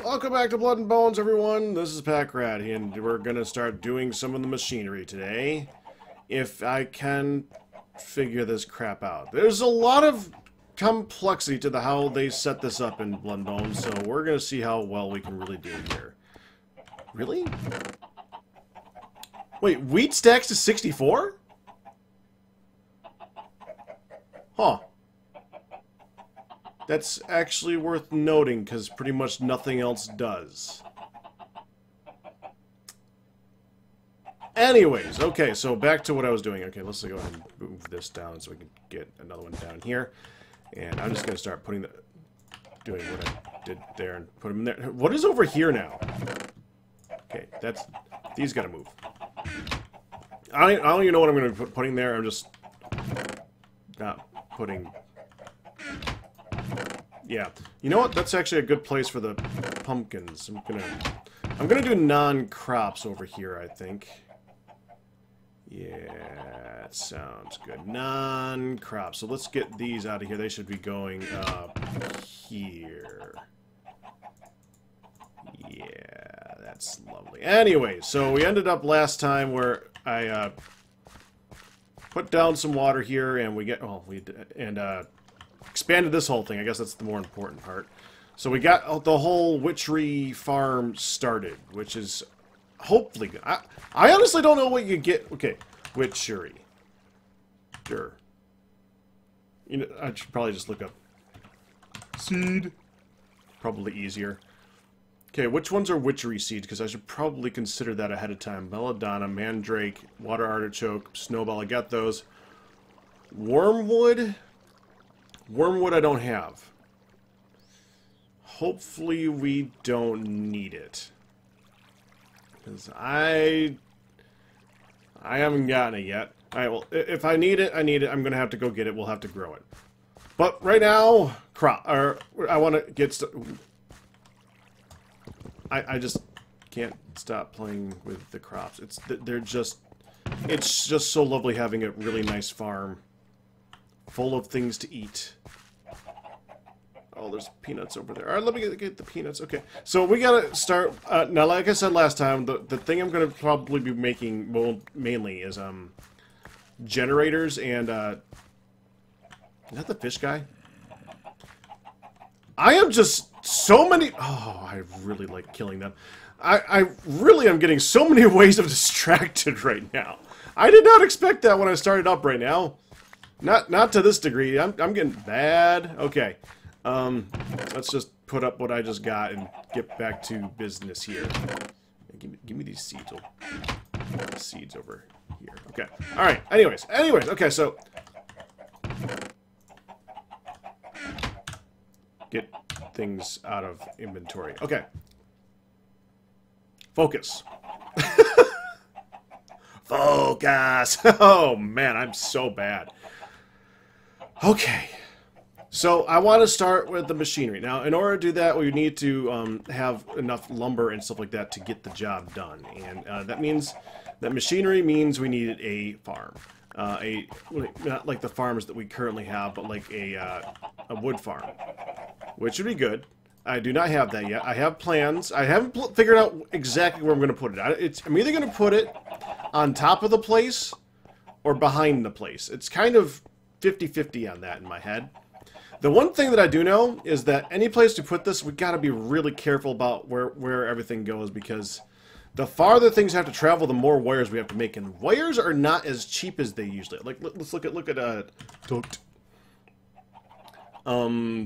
Welcome back to Blood and Bones, everyone. This is Packrat, and we're gonna start doing some of the machinery today. If I can figure this crap out. There's a lot of complexity to how they set this up in Blood and Bones, so we're gonna see how well we can really do here. Really? Wait, wheat stacks to 64? Huh. That's actually worth noting, because pretty much nothing else does. Anyways, okay, so back to what I was doing. Okay, let's go ahead and move this down so we can get another one down here. And I'm just going to start doing what I did there and put them in there. What is over here now? Okay, these got to move. I don't even know what I'm going to be putting there. I'm just not putting... Yeah. You know what? That's actually a good place for the pumpkins. I'm gonna do non-crops over here, I think. Yeah, that sounds good. Non-crops. So let's get these out of here. They should be going up here. Yeah, that's lovely. Anyway, so we ended up last time where I put down some water here, and expanded this whole thing. I guess that's the more important part. So we got the whole witchery farm started, which is hopefully good. I honestly don't know what you get. Okay, witchery. Sure. You know, I should probably just look up seed. Probably easier. Okay, which ones are witchery seeds? Because I should probably consider that ahead of time. Belladonna, mandrake, water artichoke, snowball. I got those. Wormwood. Wormwood I don't have. Hopefully we don't need it. Because I haven't gotten it yet. Alright, well, if I need it, I need it. I'm going to have to go get it. We'll have to grow it. But right now, I want to get... I just can't stop playing with the crops. It's just so lovely having a really nice farm. Full of things to eat. Oh, there's peanuts over there. Alright, let me get the peanuts. Okay, so we gotta start... now, like I said last time, the thing I'm gonna probably be making mainly is, generators and, is that the fish guy? I am just so many... Oh, I really like killing them. I really am getting so many ways of distracted right now. I did not expect that when I started up right now. Not to this degree. I'm getting bad. Okay. Let's just put up what I just got and get back to business here. Give me these seeds. Seeds over here. Okay. All right. Anyways. Okay. So get things out of inventory. Okay. Focus. Focus. Oh man, I'm so bad. Okay, so I want to start with the machinery. Now, in order to do that, we need to have enough lumber and stuff like that to get the job done. And that means that machinery means we needed a farm. Not like the farms that we currently have, but like a wood farm, which would be good. I do not have that yet. I have plans. I haven't figured out exactly where I'm going to put it. I'm either going to put it on top of the place or behind the place. It's kind of 50-50 on that in my head. The one thing that I do know is that any place to put this, we got to be really careful about where everything goes, because the farther things have to travel, the more wires we have to make, and wires are not as cheap as they usually are. Like, let's look at duct.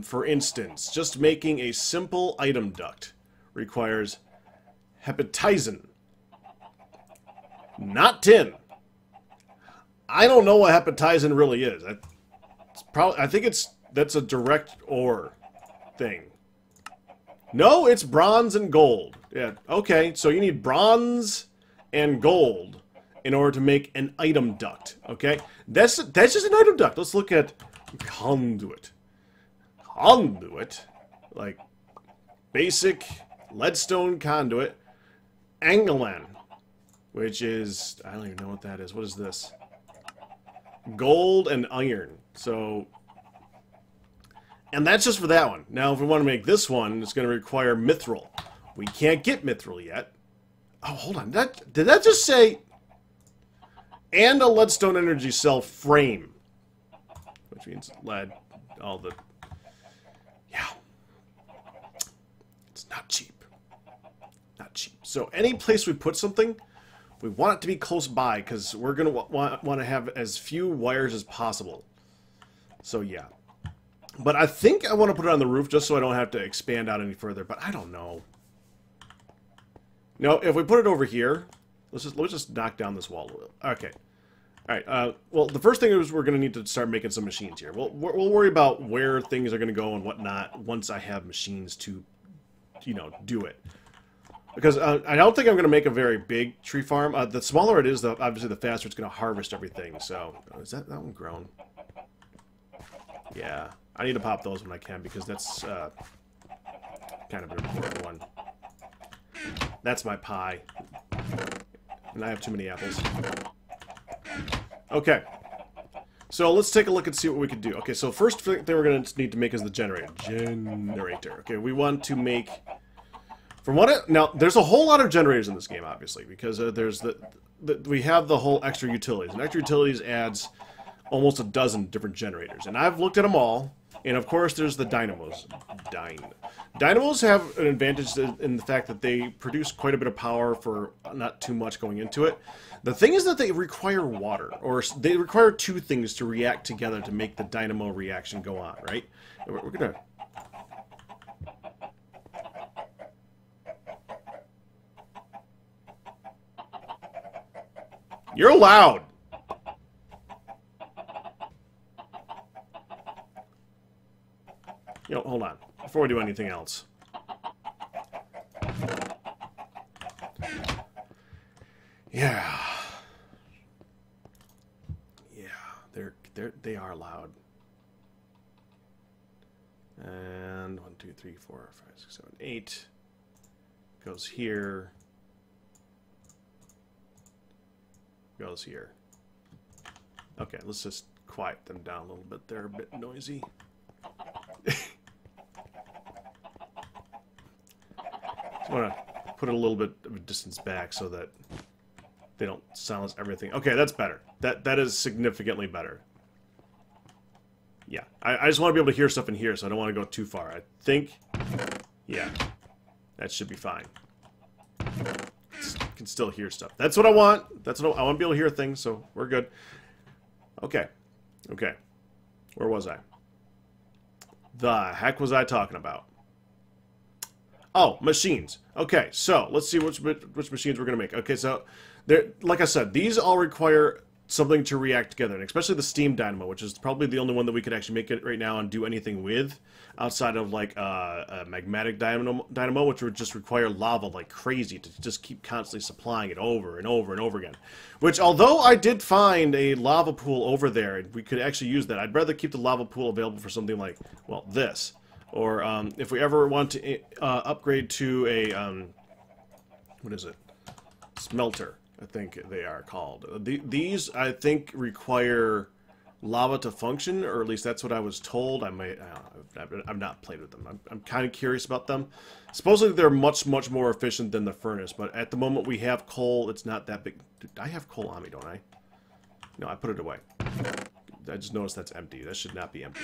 For instance, just making a simple item duct requires hepatizin, not tin. I don't know what hepatizin really is. I think that's a direct ore thing. No, it's bronze and gold. Yeah, okay, so you need bronze and gold in order to make an item duct, okay? That's just an item duct. Let's look at conduit. Conduit? Like, basic leadstone conduit. Angelan, which is... I don't even know what that is. What is this? Gold and iron. So And that's just for that one. Now, if we want to make this one, it's going to require mithril. We can't get mithril yet. Oh, hold on. Did that just say... And a leadstone energy cell frame. Which means lead. All the... Yeah. It's not cheap. Not cheap. So any place we put something, we want it to be close by, because we're going to want to have as few wires as possible. So, yeah. But I think I want to put it on the roof just so I don't have to expand out any further. But I don't know. No, if we put it over here, let's just knock down this wall. Okay. All right. Well, the first thing is we're going to need to start making some machines here. We'll worry about where things are going to go and whatnot once I have machines to, you know, do it. Because I don't think I'm going to make a very big tree farm. The smaller it is, obviously, the faster it's going to harvest everything. So, is that one grown? Yeah. I need to pop those when I can, because that's kind of an important one. That's my pie. And I have too many apples. Okay. So let's take a look and see what we can do. Okay, so first thing we're going to need to make is the generator. Okay, we want to make... From what it... Now, there's a whole lot of generators in this game, obviously, because there's we have the whole extra utilities. And extra utilities adds almost a dozen different generators. And I've looked at them all. And of course, there's the dynamos. Dynamos have an advantage in the fact that they produce quite a bit of power for not too much going into it. The thing is that they require water, or they require two things to react together to make the dynamo reaction go on, right? We're gonna... You're loud! Yo, hold on. Before we do anything else. Yeah. Yeah, they are loud. And 1, 2, 3, 4, 5, 6, 7, 8 goes here. Goes here. Okay, let's just quiet them down a little bit. They're a bit noisy. Just want to put it a little bit of a distance back so that they don't silence everything. Okay, that's better. That is significantly better. Yeah, I just want to be able to hear stuff in here, so I don't want to go too far. I think, yeah, that should be fine. Can still hear stuff. That's what I want. That's what I want to be able to hear things, so we're good. Okay. Okay. Where was I? The heck was I talking about? Oh, machines. Okay, so let's see which machines we're going to make. Okay, so like I said, these all require something to react together, and especially the steam dynamo, which is probably the only one that we could actually make it right now and do anything with, outside of like a magmatic dynamo, which would just require lava like crazy to just keep constantly supplying it over and over and over again. Which, although I did find a lava pool over there, and we could actually use that, I'd rather keep the lava pool available for something like, well, this. Or if we ever want to upgrade to a, what is it? Smelter, I think they are called. These, I think, require lava to function, or at least that's what I was told. I've not played with them. I'm kind of curious about them. Supposedly they're much more efficient than the furnace, but at the moment we have coal. It's not that big. Dude, I have coal on me, don't I? No, I put it away. I just noticed that's empty. That should not be empty.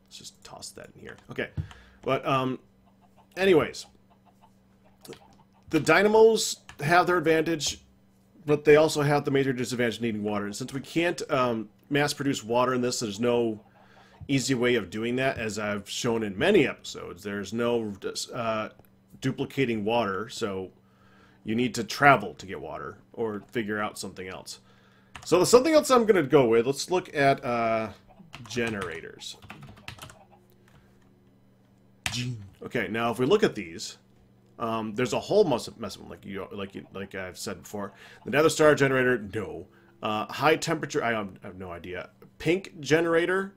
Let's just toss that in here. Okay, but anyways, the dynamos have their advantage, but they also have the major disadvantage of needing water. And since we can't mass produce water in this, there's no easy way of doing that, as I've shown in many episodes. There's no duplicating water, so you need to travel to get water or figure out something else. So the something else I'm going to go with, let's look at generators. Okay, now if we look at these, there's a whole mess of them, like I've said before. The Nether Star generator, no. High temperature, I have no idea. Pink generator,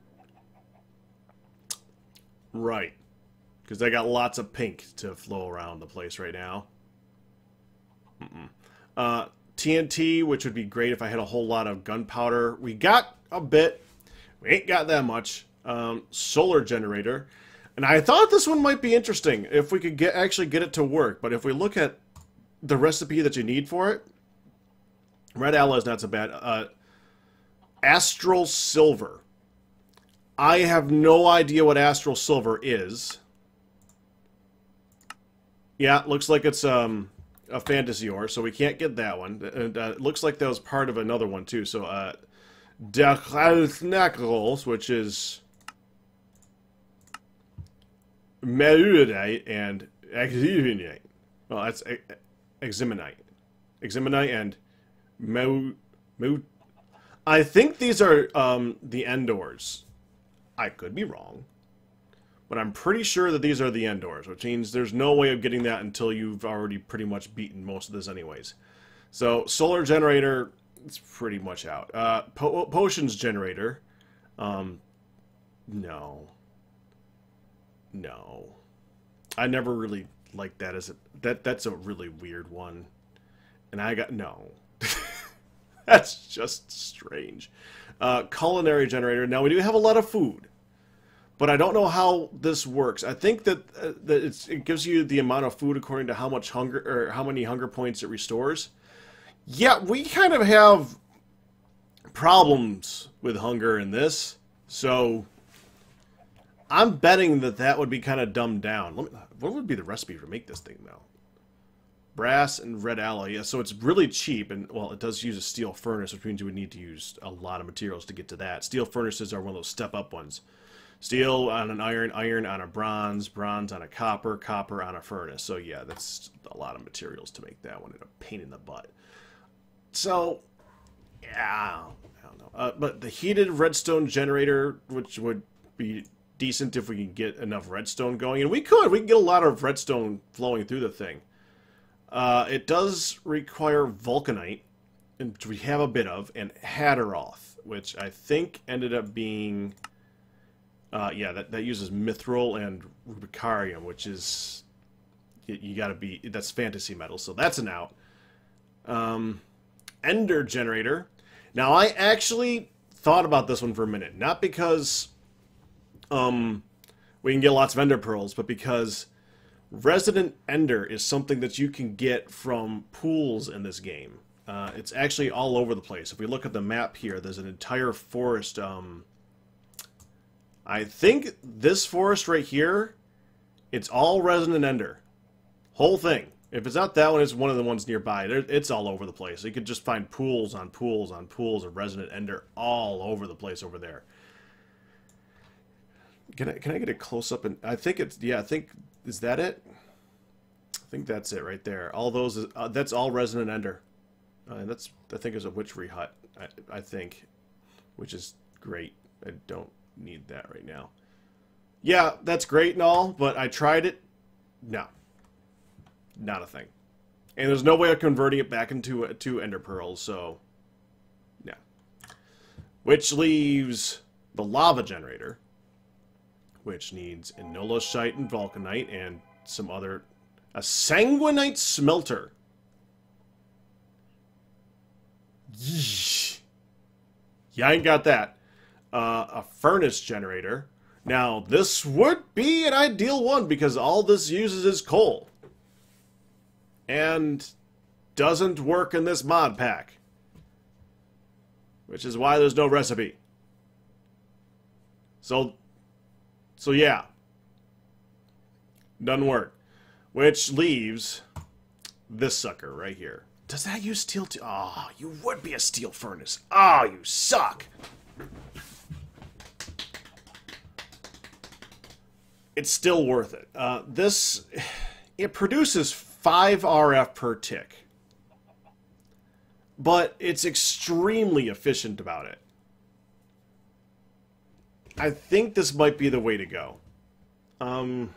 right? Because they got lots of pink to flow around the place right now. TNT, which would be great if I had a whole lot of gunpowder. We got a bit. We ain't got that much. solar generator. And I thought this one might be interesting if we could actually get it to work. But if we look at the recipe that you need for it, red alloy is not so bad. Astral silver. I have no idea what astral silver is. Yeah, it looks like it's a fantasy ore, so we can't get that one. And it looks like that was part of another one too. So Dachalnacros, which is Merudite and Exeminite. Well, that's Exeminite. Exeminite and I think these are the end ores. I could be wrong, but I'm pretty sure that these are the end ores, which means there's no way of getting that until you've already pretty much beaten most of this anyways. So, solar generator, it's pretty much out. Potions generator, no. No. I never really liked that as that's a really weird one. And I got, no. That's just strange. Culinary generator. Now, we do have a lot of food, but I don't know how this works. I think that, it gives you the amount of food according to how much hunger, or how many hunger points it restores. Yeah, we kind of have problems with hunger in this, so I'm betting that that would be kind of dumbed down. What would be the recipe to make this thing, though? Brass and red alloy. Yeah, so it's really cheap, and, well, it does use a steel furnace, which means you would need to use a lot of materials to get to that. Steel furnaces are one of those step-up ones. Steel on an iron, iron on a bronze, bronze on a copper, copper on a furnace. So, yeah, that's a lot of materials to make that one, and a pain in the butt. So, yeah, I don't know. But the heated redstone generator, which would be decent if we can get enough redstone going, and we can get a lot of redstone flowing through the thing. It does require vulcanite, which we have a bit of, and Haderoth, which I think ended up being, yeah, that uses mithril and rubicarium, which is, you gotta be, that's fantasy metal, so that's an out. Ender generator. Now, I actually thought about this one for a minute, not because we can get lots of ender pearls, but because resident ender is something that you can get from pools in this game. It's actually all over the place. If we look at the map here, there's an entire forest. I think this forest right here, it's all resident ender. Whole thing. If it's not that one, it's one of the ones nearby. It's all over the place. You could just find pools on pools on pools of resident ender all over the place over there. Can I get a close-up? And I think it's, yeah, I think, is that it? I think that's it right there. All those, that's all resident ender. That's, I think, is a witchery hut, I think, which is great. I don't need that right now. Yeah, that's great and all, but I tried it. No. Not a thing. And there's no way of converting it back into ender pearls, so yeah. Which leaves the lava generator, which needs inoloshite and vulcanite and some other, a sanguinite smelter. Yeesh. Yeah, I ain't got that. A furnace generator. Now, this would be an ideal one because all this uses is coal. And doesn't work in this mod pack. Which is why there's no recipe. So yeah. Doesn't work. Which leaves this sucker right here. Does that use steel? Oh, you would be a steel furnace. Oh, you suck. It's still worth it. It produces 5 RF per tick. But it's extremely efficient about it. I think this might be the way to go. I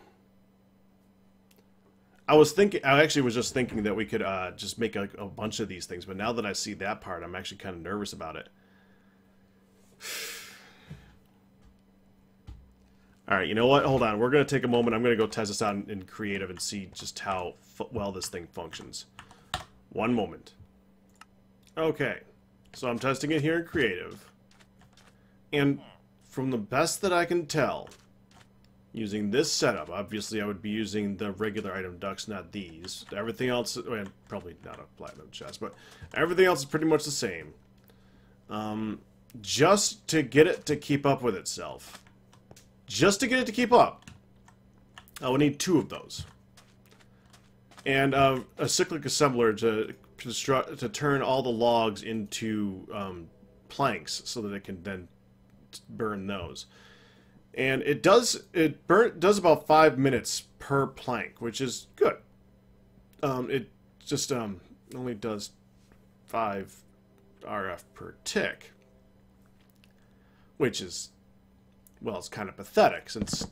actually was just thinking that we could just make a bunch of these things, but now that I see that part, I'm actually kind of nervous about it. Alright, you know what? Hold on. We're going to take a moment. I'm going to go test this out in creative and see just how well this thing functions. One moment. Okay. So I'm testing it here in creative. And from the best that I can tell, using this setup, obviously I would be using the regular item ducks, not these. Everything else, well, probably not a platinum chest, but everything else is pretty much the same. Just to get it to keep up with itself. Just to get it to keep up. I will need 2 of those. And a cyclic assembler to turn all the logs into planks so that it can then burn those. And it does about 5 minutes per plank, which is good. It just only does 5 RF per tick, which is, well, it's kind of pathetic since.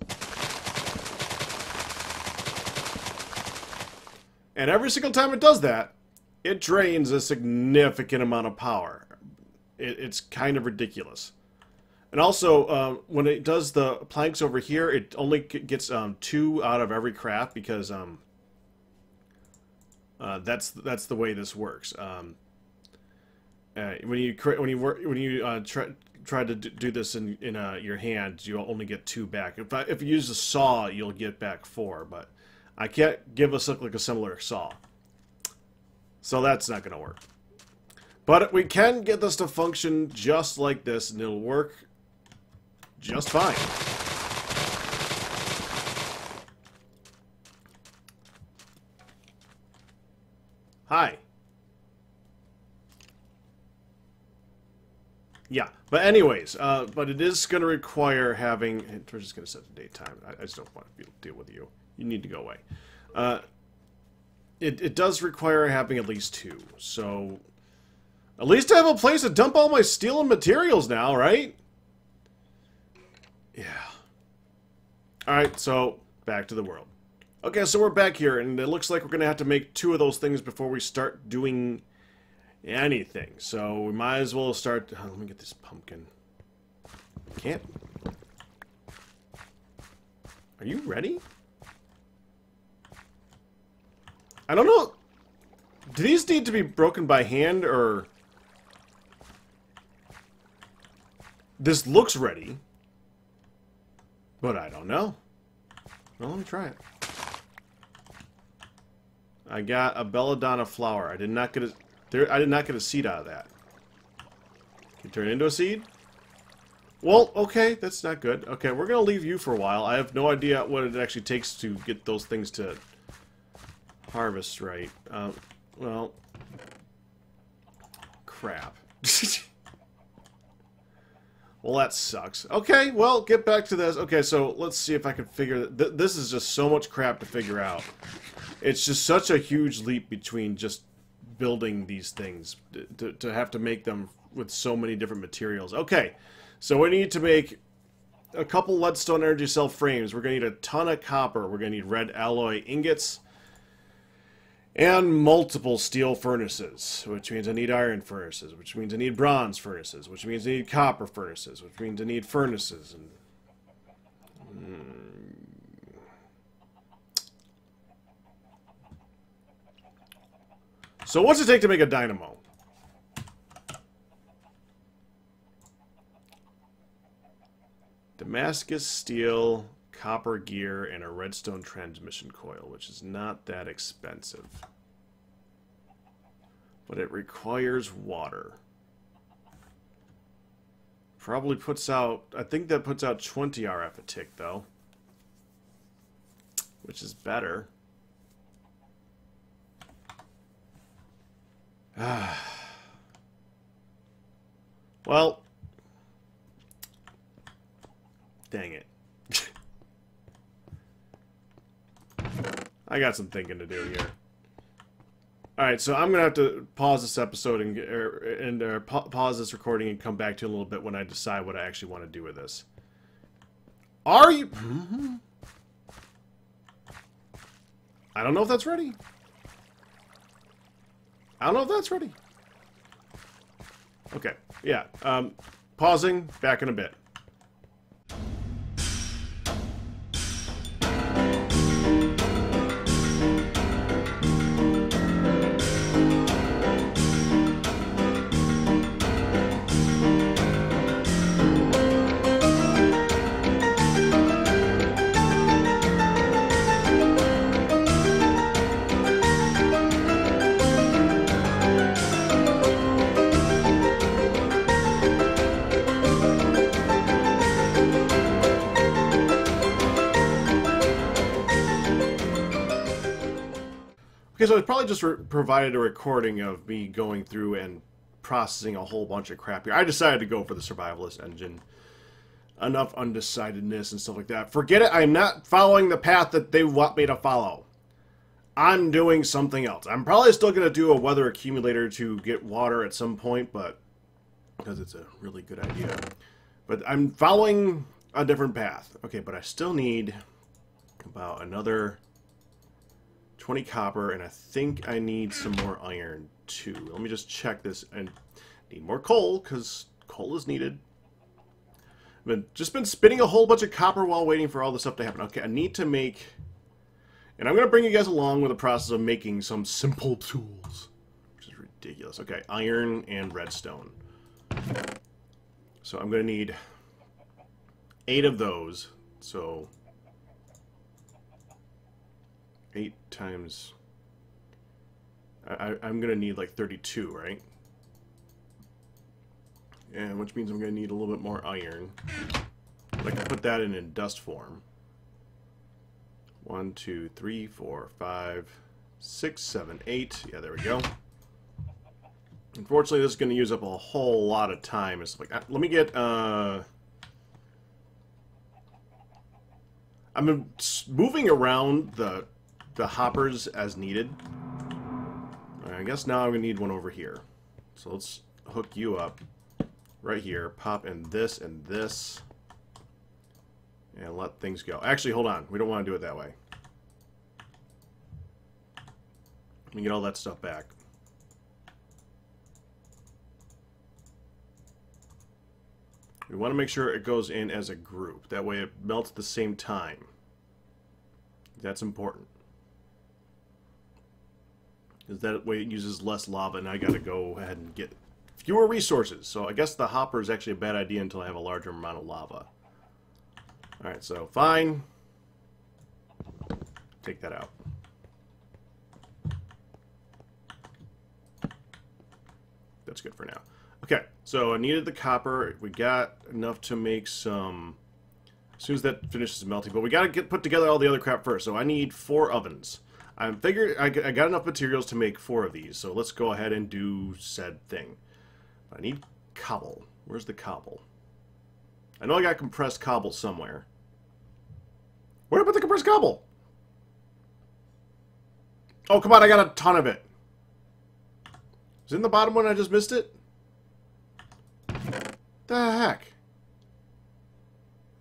And every single time it does that, it drains a significant amount of power. It's kind of ridiculous. And also, when it does the planks over here, it only gets 2 out of every craft because that's the way this works. When you try to do this in your hand, you'll only get 2 back. If you use a saw, you'll get back 4, but I can't give a cyclic assembler saw, so that's not going to work. But we can get this to function just like this, and it'll work just fine. Hi. Yeah, but anyways, but it is going to require having. We're just going to set the date time. I just don't want to deal with you. You need to go away. It does require having at least 2. So at least I have a place to dump all my steel and materials now, right? Yeah. Alright, so back to the world. Okay, so we're back here, and it looks like we're going to have to make 2 of those things before we start doing anything. So we might as well start. Let me get this pumpkin. Can't. Are you ready? I don't know. Do these need to be broken by hand, or... This looks ready. But I don't know. Well, let me try it. I got a belladonna flower. I did not get a seed out of that. Can you turn it into a seed? Well, okay, that's not good. Okay, we're gonna leave you for a while. I have no idea what it actually takes to get those things to harvest right. Well, crap. Well, that sucks. Okay, well, get back to this. Okay, so let's see if I can figure... This is just so much crap to figure out. It's just such a huge leap between just building these things to have to make them with so many different materials. Okay, so we need to make a couple leadstone energy cell frames. We're going to need a ton of copper. We're going to need red alloy ingots. And multiple steel furnaces, which means I need iron furnaces, which means I need bronze furnaces, which means I need copper furnaces, which means I need furnaces. And so what's it take to make a dynamo? Damascus steel, copper gear, and a redstone transmission coil, which is not that expensive. But it requires water. Probably puts out, I think that puts out 20 RF a tick, though. Which is better. Well. Dang it. I got some thinking to do here. Alright, so I'm going to have to pause this episode and pause this recording and come back to it a little bit when I decide what I actually want to do with this. Are you... I don't know if that's ready. I don't know if that's ready. Okay, yeah. Pausing, back in a bit. Okay, so it probably just provided a recording of me going through and processing a whole bunch of crap here. I decided to go for the survivalist engine. Enough undecidedness and stuff like that. Forget it. I'm not following the path that they want me to follow. I'm doing something else. I'm probably still going to do a weather accumulator to get water at some point, but because it's a really good idea. But I'm following a different path. Okay, but I still need about another 20 copper, and I think I need some more iron too. Let me just check this. And need more coal, because coal is needed. I've just been spinning a whole bunch of copper while waiting for all this stuff to happen. Okay, I need to make... And I'm going to bring you guys along with the process of making some simple tools. Which is ridiculous. Okay, iron and redstone. So I'm going to need 8 of those. So 8 times... I'm going to need like 32, right? And which means I'm going to need a little bit more iron. I can put that in dust form. 1, 2, 3, 4, 5, 6, 7, 8. Yeah, there we go. Unfortunately, this is going to use up a whole lot of time and stuff like that. Let me get... I've been moving around the hoppers as needed. I guess now I'm going to need one over here. So let's hook you up right here. Pop in this and this. And let things go. Actually, hold on. We don't want to do it that way. Let me get all that stuff back. We want to make sure it goes in as a group. That way it melts at the same time. That's important. Because that way it uses less lava, and I got to go ahead and get fewer resources. So I guess the hopper is actually a bad idea until I have a larger amount of lava. Alright, so fine. Take that out. That's good for now. Okay, so I needed the copper. We got enough to make some... As soon as that finishes melting. But we got to put together all the other crap first. So I need 4 ovens. I figured I got enough materials to make 4 of these. So let's go ahead and do said thing. I need cobble. Where's the cobble? I know I got compressed cobble somewhere. Where did I put the compressed cobble? Oh, come on, I got a ton of it. Is it in the bottom one? I just missed it? The heck?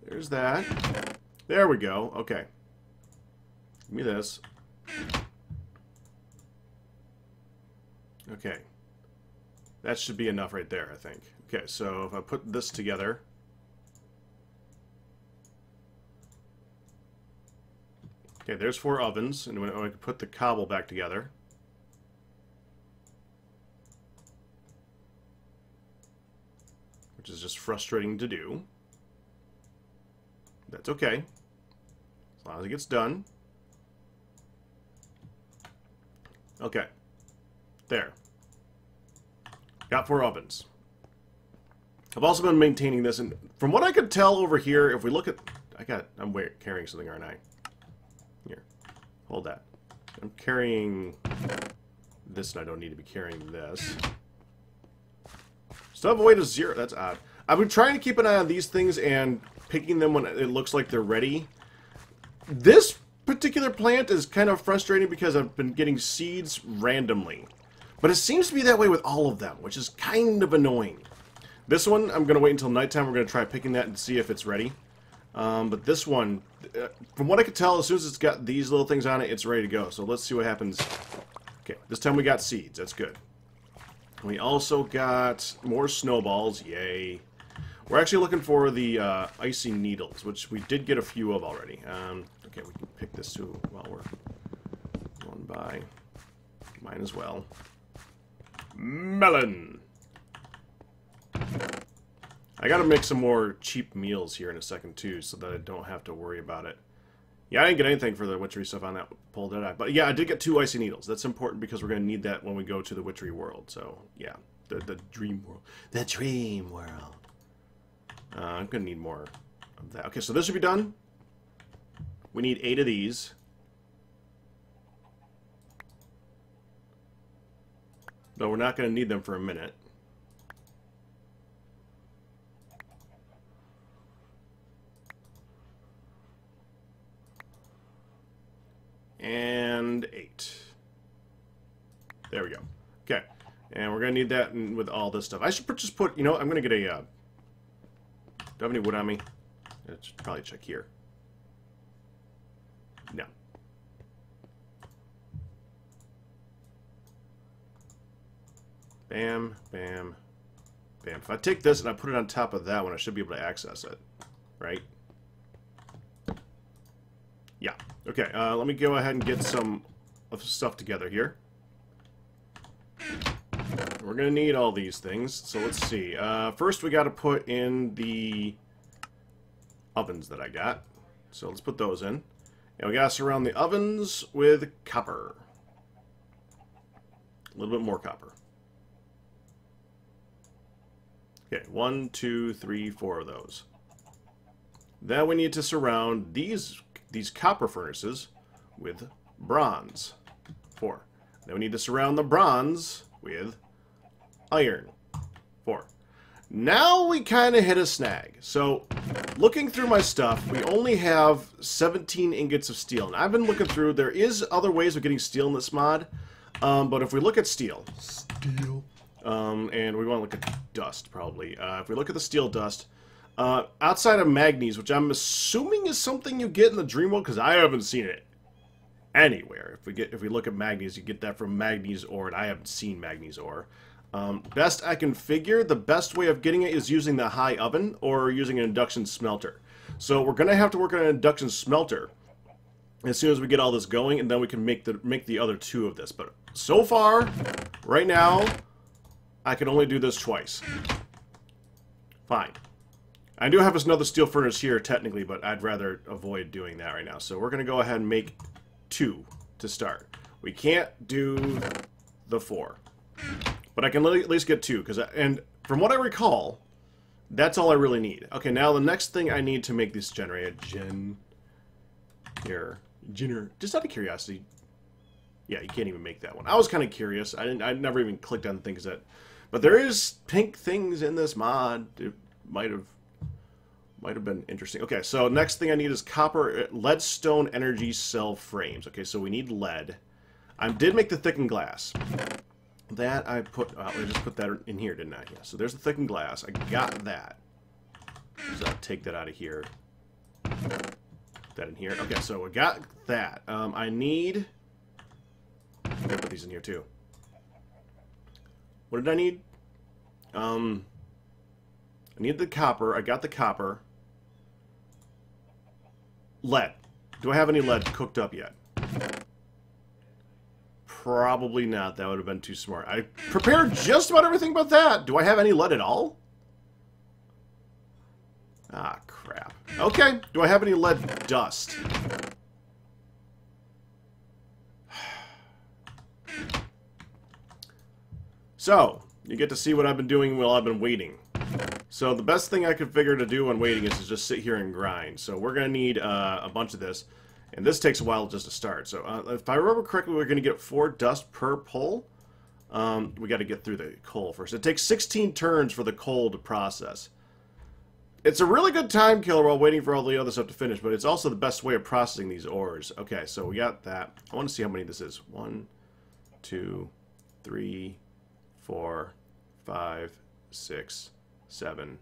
There's that. There we go. Okay. Give me this. Okay. That should be enough right there, I think. Okay, so if I put this together... Okay, there's 4 ovens, and when I can put the cobble back together. Which is just frustrating to do. That's okay. As long as it gets done. Okay. There. Got 4 ovens. I've also been maintaining this, and from what I could tell over here, if we look at... I'm carrying something, aren't I? Here. Hold that. I'm carrying this, and I don't need to be carrying this. Still have a way to 0. That's odd. I've been trying to keep an eye on these things and picking them when it looks like they're ready. This particular plant is kind of frustrating because I've been getting seeds randomly. But it seems to be that way with all of them, which is kind of annoying. This one, I'm going to wait until nighttime. We're going to try picking that and see if it's ready. But this one, from what I could tell, as soon as it's got these little things on it, it's ready to go. So let's see what happens. Okay, this time we got seeds. That's good. We also got more snowballs. Yay. We're actually looking for the icy needles, which we did get a few of already. Okay, we can pick this too while we're going by. Mine as well. Melon! I gotta make some more cheap meals here in a second too, so that I don't have to worry about it. Yeah, I didn't get anything for the witchery stuff on that pole, did I? But yeah, I did get 2 icy needles. That's important because we're gonna need that when we go to the witchery world. So yeah, the dream world. The dream world. I'm gonna need more of that. Okay, so this should be done. We need 8 of these. So we're not going to need them for a minute. And 8. There we go. Okay. And we're going to need that with all this stuff. I should just put, you know, I'm going to get a... do I have any wood on me? I should probably check here. No. Bam, bam, bam. If I take this and I put it on top of that one, I should be able to access it. Right? Yeah. Okay, let me go ahead and get some of stuff together here. We're going to need all these things, so let's see. First, we got to put in the ovens that I got. So let's put those in. And we got to surround the ovens with copper. A little bit more copper. Okay, 1, 2, 3, 4 of those. Then we need to surround these copper furnaces with bronze. 4. Then we need to surround the bronze with iron. 4. Now we kind of hit a snag. So, looking through my stuff, we only have 17 ingots of steel. And I've been looking through, there is other ways of getting steel in this mod. But if we look at steel. And we want to look at dust, probably. If we look at the steel dust, outside of manganese, which I'm assuming is something you get in the dream world, because I haven't seen it anywhere. If we look at manganese, you get that from manganese ore, and I haven't seen manganese ore. Best I can figure, the best way of getting it is using the high oven or using an induction smelter. So we're going to have to work on an induction smelter as soon as we get all this going, and then we can make the other 2 of this. But so far, right now, I can only do this twice. Fine. I do have another steel furnace here, technically, but I'd rather avoid doing that right now. So we're going to go ahead and make 2 to start. We can't do the 4. But I can at least get 2, and from what I recall, that's all I really need. Okay, now the next thing I need to make this generator, just out of curiosity. Yeah, you can't even make that one. I was kind of curious. I never even clicked on things that, but there is pink things in this mod. It might have been interesting. Okay, so next thing I need is copper leadstone energy cell frames. Okay, so we need lead. I did make the thickened glass. That I put, I just put that in here, didn't I? Yeah, so there's the thickened glass. I got that. So I'll take that out of here. Put that in here. Okay, so we got that. I need... I'm going to put these in here, too. What did I need? I need the copper. I got the copper. Lead. Do I have any lead cooked up yet? Probably not. That would have been too smart. I prepared just about everything but that. Do I have any lead at all? Ah, crap. Okay. Do I have any lead dust? So, you get to see what I've been doing while I've been waiting. So the best thing I could figure to do when waiting is to just sit here and grind. So we're going to need a bunch of this. And this takes a while just to start. So if I remember correctly, we're going to get 4 dust per pull. We got to get through the coal first. It takes 16 turns for the coal to process. It's a really good time killer while waiting for all the other stuff to finish, but it's also the best way of processing these ores. Okay, so we got that. I want to see how many this is. 1, 2, 3, 4, 5, 6, 7,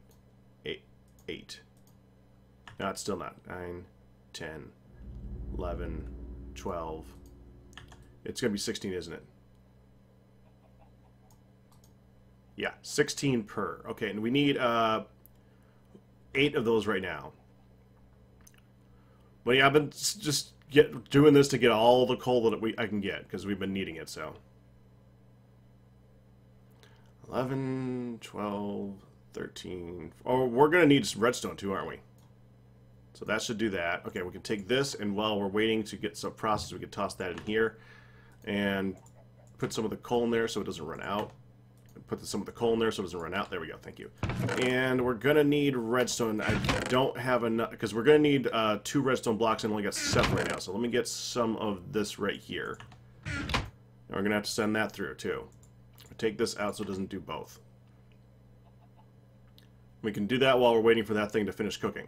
8. No, it's still not. 9, 10, 11, 12. It's going to be 16, isn't it? Yeah, 16 per. Okay, and we need 8 of those right now. But yeah, I've been just doing this to get all the coal that I can get, because we've been needing it, so. 11, 12, 13. Oh, we're going to need some redstone too, aren't we? So that should do that. Okay, we can take this, and while we're waiting to get some processed, we can toss that in here. And put some of the coal in there so it doesn't run out. Put some of the coal in there so it doesn't run out. There we go, thank you. And we're going to need redstone. I don't have enough, because we're going to need 2 redstone blocks, and I only got 7 right now. So let me get some of this right here. And we're going to have to send that through, too. take this out so it doesn't do both. We can do that while we're waiting for that thing to finish cooking.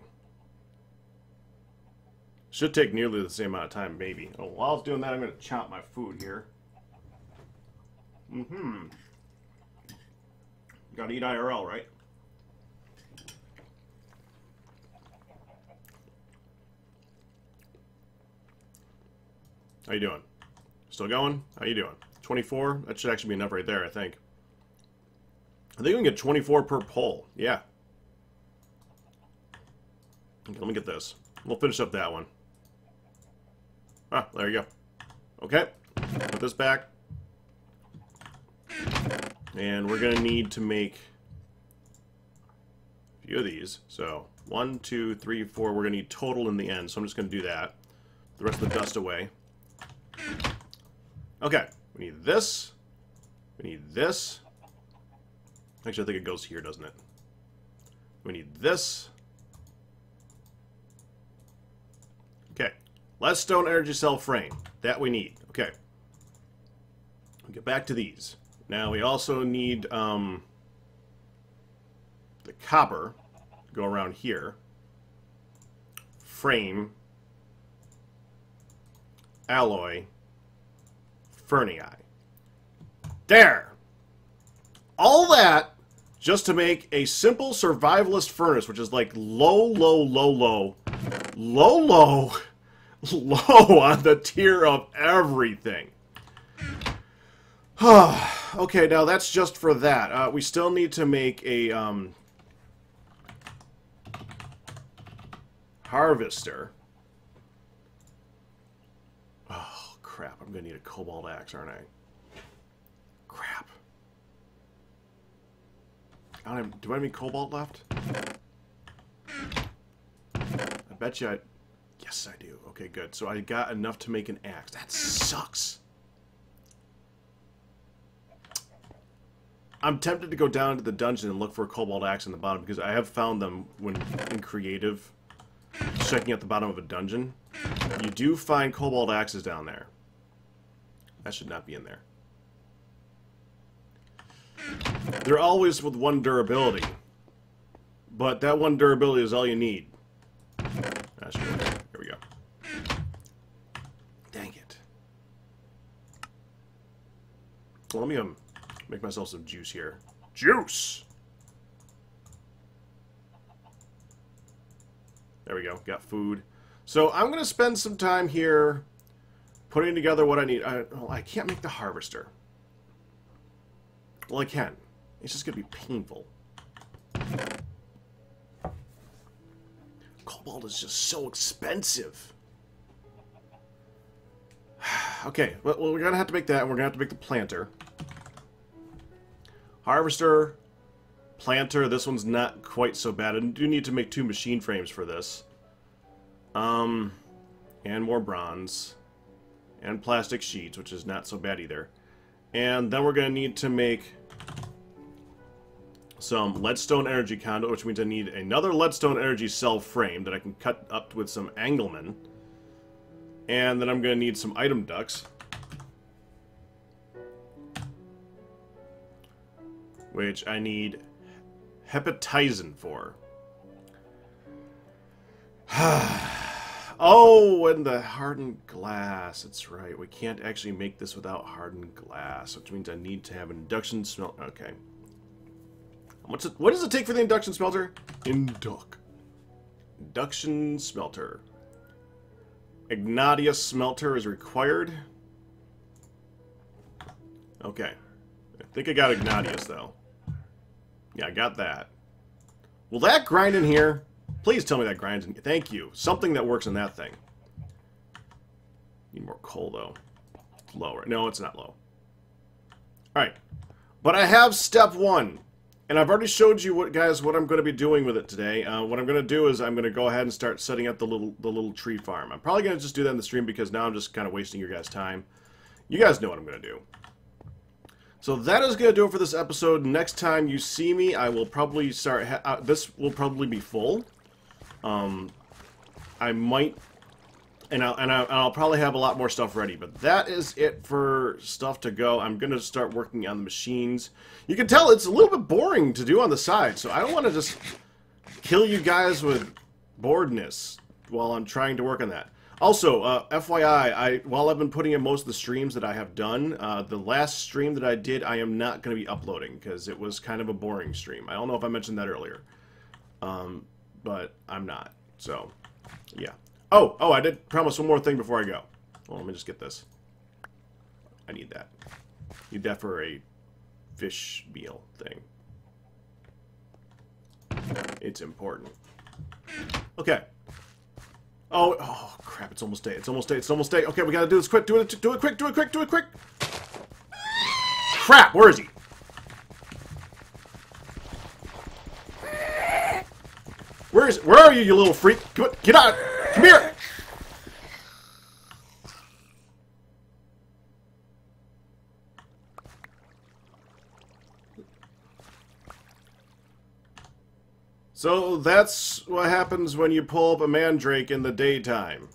Should take nearly the same amount of time, maybe. Oh, while it's doing that, I'm going to chop my food here. Gotta eat IRL, right? How you doing? Still going? How you doing? 24? That should actually be enough right there, I think. I think we can get 24 per poll. Yeah. Okay, let me get this. We'll finish up that one. Ah, there you go. Okay. Put this back. And we're going to need to make a few of these. So, 1, 2, 3, 4. We're going to need total in the end, so I'm just going to do that. The rest of the dust away. Okay. We need this. We need this. Actually, I think it goes here, doesn't it? We need this. Okay. Leadstone energy cell frame. That we need. Okay. We'll get back to these. Now we also need the copper to go around here. Frame. Alloy. Ferni. There! All that just to make a simple survivalist furnace, which is like low on the tier of everything. Okay, now that's just for that. We still need to make a harvester. Oh, crap. I'm going to need a cobalt axe, aren't I? Crap. Do I have any cobalt left? I bet you I... Yes, I do. Okay, good. So I got enough to make an axe. That sucks. I'm tempted to go down to the dungeon and look for a cobalt axe in the bottom, because I have found them when in creative, checking at the bottom of a dungeon. You do find cobalt axes down there. That should not be in there. They're always with 1 durability, but that 1 durability is all you need. There we go. Dang it. Well, let me make myself some juice here. Juice! There we go. Got food. So I'm going to spend some time here putting together what I need. Well, I can't make the harvester. Well, I can. It's just going to be painful. Cobalt is just so expensive. Okay, well, we're going to have to make that, and we're going to have to make the planter. Harvester, planter, this one's not quite so bad. I do need to make 2 machine frames for this. And more bronze. And plastic sheets, which is not so bad either. And then we're going to need to make some leadstone energy conduit, which means I need another leadstone energy cell frame that I can cut up with some angleman. And then I'm going to need some item ducts, which I need hepatizen for. Oh, and the hardened glass. That's right. We can't actually make this without hardened glass, which means I need to have an induction smelter. Okay. What does it take for the induction smelter? Induction smelter. Ignatius smelter is required. Okay. I think I got Ignatius, though. Yeah, I got that. Will that grind in here? Please tell me that grinds in here. Thank you. Something that works in that thing. Need more coal, though. It's lower. No, it's not low. Alright. But I have step 1. And I've already showed you, what I'm going to be doing with it today. What I'm going to do is I'm going to go ahead and start setting up the little tree farm. I'm probably going to just do that in the stream because now I'm just kind of wasting your guys' time. You guys know what I'm going to do. So that is going to do it for this episode. Next time you see me, I will probably start... this will probably be full. I might And I'll probably have a lot more stuff ready, but that is it for stuff to go. I'm going to start working on the machines. You can tell it's a little bit boring to do on the side, so I don't want to just kill you guys with boredness while I'm trying to work on that. Also, FYI, while I've been putting in most of the streams that I have done, the last stream that I did, I am not going to be uploading because it was kind of a boring stream. I don't know if I mentioned that earlier, but I'm not, so yeah. Oh, I did promise one more thing before I go. Well, let me just get this. I need that. Need that for a fish meal thing. It's important. Okay. Oh, crap, it's almost day. It's almost day. It's almost day. Okay, we gotta do this quick. Do it quick. Do it quick. Do it quick. Crap, where is he? Where are you, you little freak? Get out! Come here! So that's what happens when you pull up a mandrake in the daytime.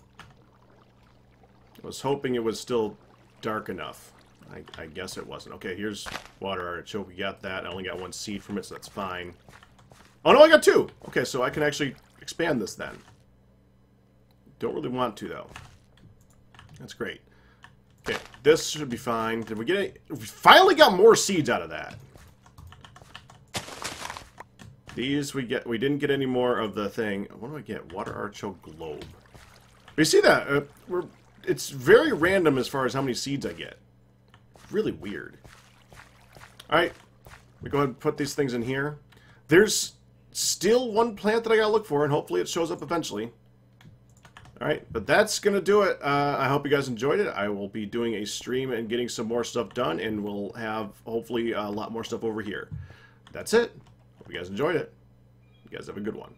I was hoping it was still dark enough. I guess it wasn't. Okay, here's water artichoke. We got that. I only got one seed from it, so that's fine. Oh no, I got two! Okay, so I can actually expand this then. Don't really want to, though. That's great. Okay, this should be fine. Did we get any? We finally got more seeds out of that. These we didn't get any more of the thing. What do I get? Water artichoke globe. You see that? It's very random as far as how many seeds I get. Really weird. Alright. We go ahead and put these things in here. There's still one plant that I gotta look for, and hopefully it shows up eventually. Alright, but that's gonna do it. I hope you guys enjoyed it. I will be doing a stream and getting some more stuff done, and we'll have, hopefully, a lot more stuff over here. That's it. Hope you guys enjoyed it. You guys have a good one.